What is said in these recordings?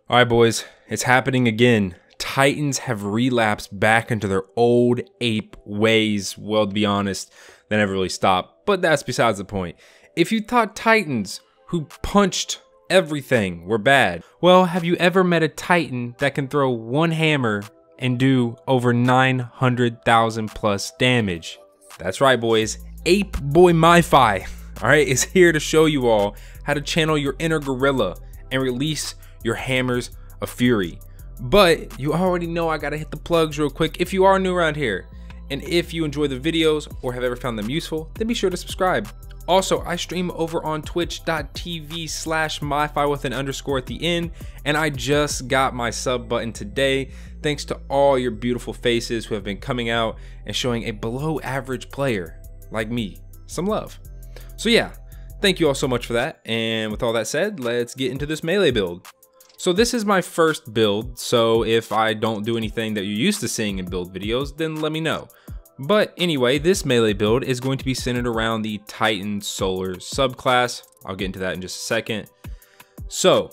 Alright boys, it's happening again. Titans have relapsed back into their old ape ways. Well, to be honest, they never really stopped, but that's besides the point. If you thought Titans who punched everything were bad, well, have you ever met a Titan that can throw one hammer and do over 900,000 plus damage? That's right boys, Ape Boy MiFi, alright, is here to show you all how to channel your inner gorilla and release your hammers of fury. But you already know I gotta hit the plugs real quick if you are new around here. And if you enjoy the videos or have ever found them useful, then be sure to subscribe. Also, I stream over on twitch.tv/MiFi with an underscore at the end, and I just got my sub button today thanks to all your beautiful faces who have been coming out and showing a below average player like me some love. So yeah, thank you all so much for that. And with all that said, let's get into this melee build. So this is my first build, so if I don't do anything that you're used to seeing in build videos, then let me know. But anyway, this melee build is going to be centered around the Titan Solar subclass. I'll get into that in just a second. So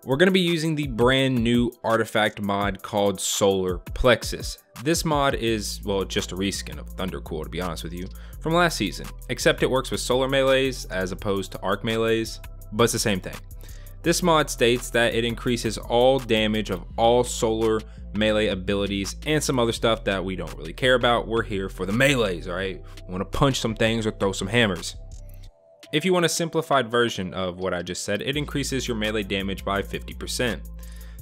we're going to be using the brand new artifact mod called Solar Plexus. This mod is, well, just a reskin of Thundercool, to be honest with you, from last season, except it works with solar melees as opposed to arc melees, but it's the same thing. This mod states that it increases all damage of all solar melee abilities and some other stuff that we don't really care about. We're here for the melees, alright? We want to punch some things or throw some hammers. If you want a simplified version of what I just said, it increases your melee damage by 50%.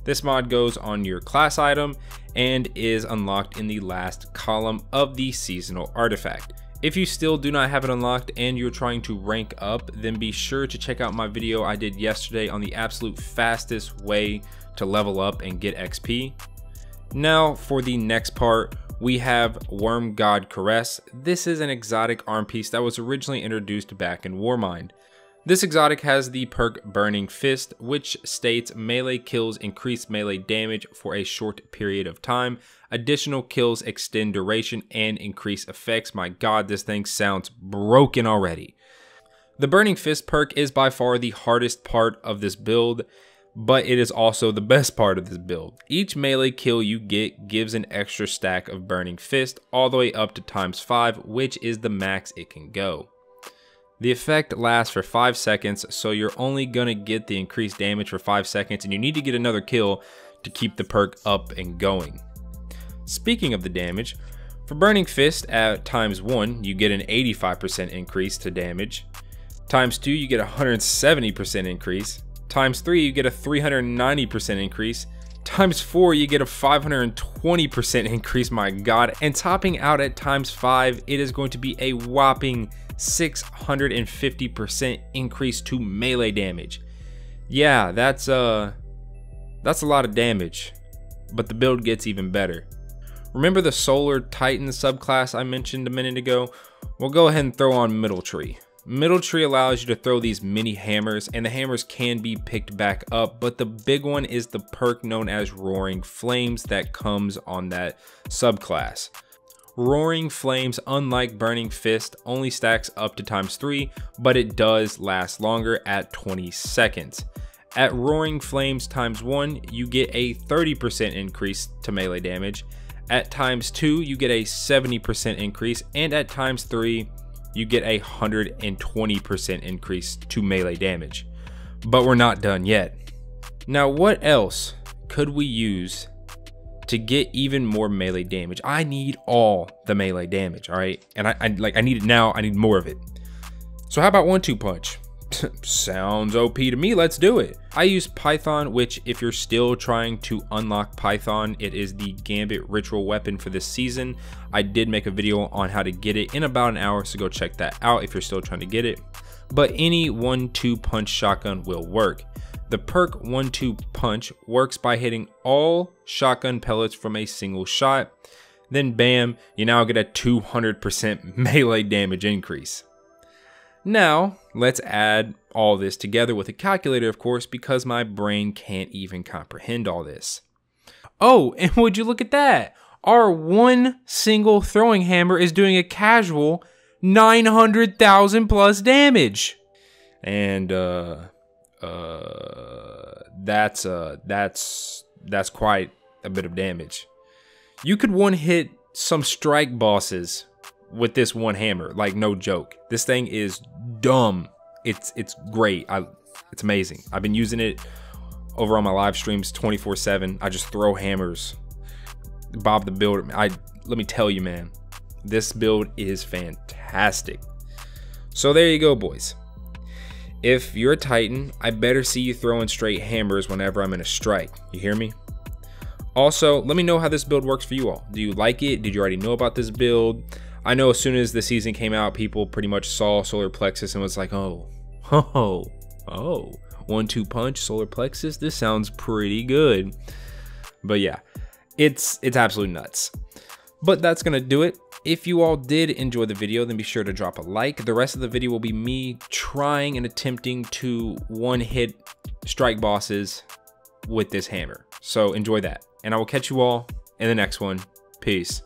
This mod goes on your class item and is unlocked in the last column of the seasonal artifact. If you still do not have it unlocked and you're trying to rank up, then be sure to check out my video I did yesterday on the absolute fastest way to level up and get XP. Now for the next part, we have Wormgod Caress. This is an exotic arm piece that was originally introduced back in Warmind. This exotic has the perk Burning Fist, which states melee kills increase melee damage for a short period of time. Additional kills extend duration and increase effects. My god, this thing sounds broken already. The Burning Fist perk is by far the hardest part of this build, but it is also the best part of this build. Each melee kill you get gives an extra stack of Burning Fist all the way up to ×5, which is the max it can go. The effect lasts for 5 seconds, so you're only gonna get the increased damage for 5 seconds, and you need to get another kill to keep the perk up and going. Speaking of the damage, for Burning Fist at ×1, you get an 85% increase to damage. ×2, you get a 170% increase. ×3, you get a 390% increase. ×4, you get a 520% increase, my god. And topping out at ×5, it is going to be a whopping 650% increase to melee damage. Yeah, that's a lot of damage, but the build gets even better. Remember the Solar Titan subclass I mentioned a minute ago? We'll go ahead and throw on Middle Tree. Middle Tree allows you to throw these mini hammers, and the hammers can be picked back up, but the big one is the perk known as Roaring Flames that comes on that subclass. Roaring Flames, unlike Burning Fist, only stacks up to ×3, but it does last longer at 20 seconds. At Roaring Flames ×1, you get a 30% increase to melee damage. At ×2, you get a 70% increase, and at ×3, you get a 120% increase to melee damage. But we're not done yet. Now, what else could we use to get even more melee damage? I need all the melee damage, all right? And I need it now. I need more of it. So how about 1-2 punch? Sounds OP to me. Let's do it. I use Python, which if you're still trying to unlock Python, it is the Gambit Ritual weapon for this season. I did make a video on how to get it in about an hour, so go check that out if you're still trying to get it. But any 1-2 punch shotgun will work. The perk 1-2 punch works by hitting all shotgun pellets from a single shot. Then bam, you now get a 200% melee damage increase. Now, let's add all this together with a calculator, of course, because my brain can't even comprehend all this. Oh, and would you look at that? Our one single throwing hammer is doing a casual 900,000 plus damage. And That's quite a bit of damage. You could one hit some strike bosses with this one hammer, like no joke. This thing is dumb. It's great. It's amazing. I've been using it over on my live streams 24/7. I just throw hammers. Bob the Builder. Let me tell you, man, this build is fantastic. So there you go, boys. If you're a Titan, I better see you throwing straight hammers whenever I'm in a strike. You hear me? Also, let me know how this build works for you all. Do you like it? Did you already know about this build? I know as soon as the season came out, people pretty much saw Solar Plexus and was like, oh, 1-2 punch Solar Plexus. This sounds pretty good. But yeah, it's absolutely nuts. But that's gonna do it. If you all did enjoy the video, then be sure to drop a like. The rest of the video will be me trying and attempting to one-hit strike bosses with this hammer. So enjoy that. And I will catch you all in the next one. Peace.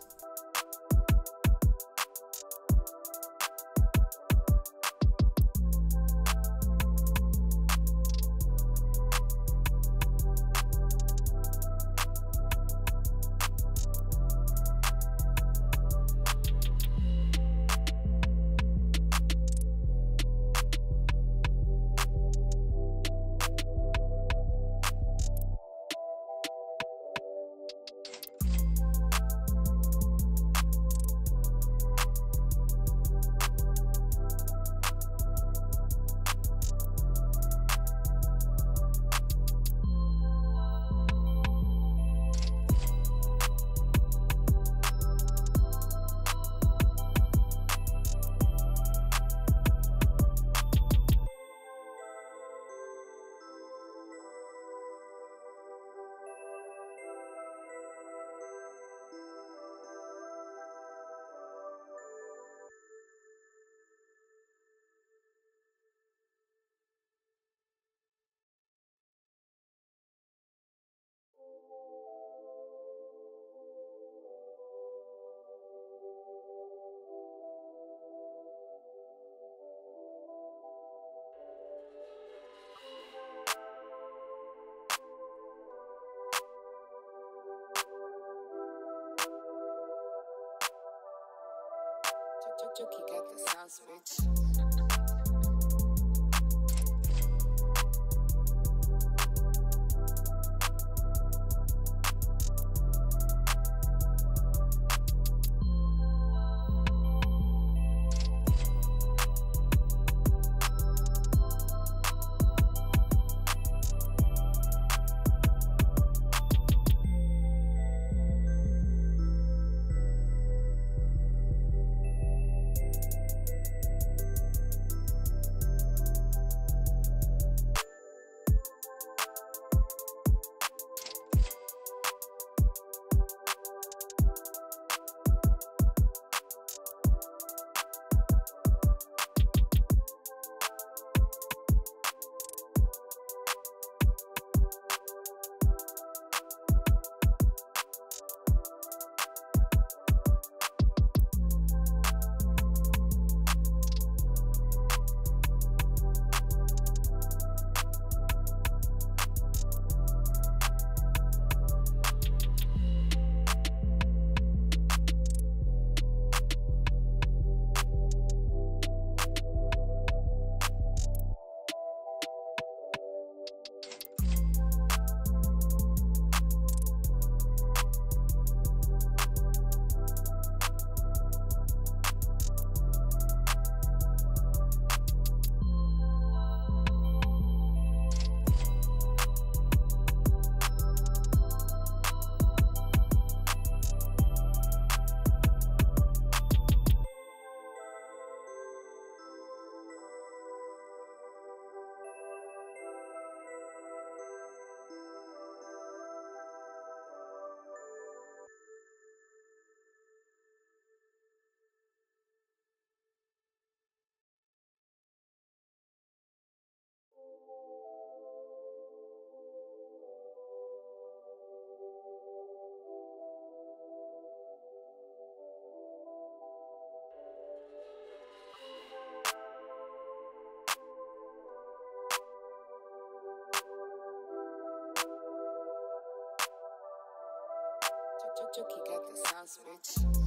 Joke, you got the sauce, bitch. Juki got the sauce, bitch.